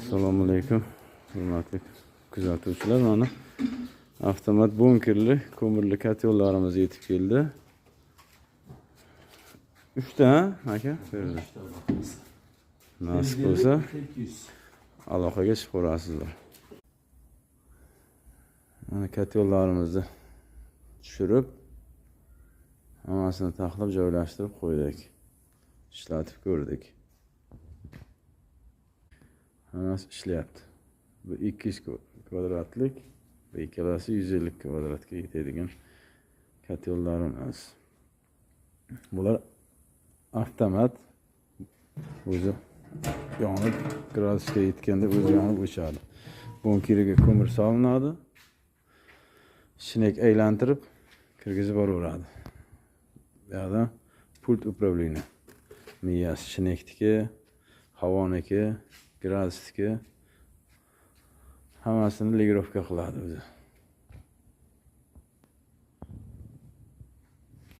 Assalomu alaykum. Hurmatli kuzatuvchilar, mana avtomat bunkerli ko'mirli kotellarimiz yetib keldi. 3 ta, aka, berdi. Nasib bo'lsa, aloqaga chiqib ko'rasizlar. Mana kotellarimizni tushirib, hammasini taxlab joylashtirib qo'ydik. Ishlatib ko'rdik. Hammasi ishlayapti. Bu 200 kvadratlik, bu ikkalasi 150 kvadratga yetadigan kotellarimiz. Bular avtomat, o'zi yonib gradusga yetganda o'zi yonib o'chadi. Bunkeriga ko'mir solinadi. Shinek aylantirib kirgizib boraveradi. Bu yerda pult upravleniya. Miyasi shinekniki, havoniki, gradusniki hammasini legirovka qiladi o'zi.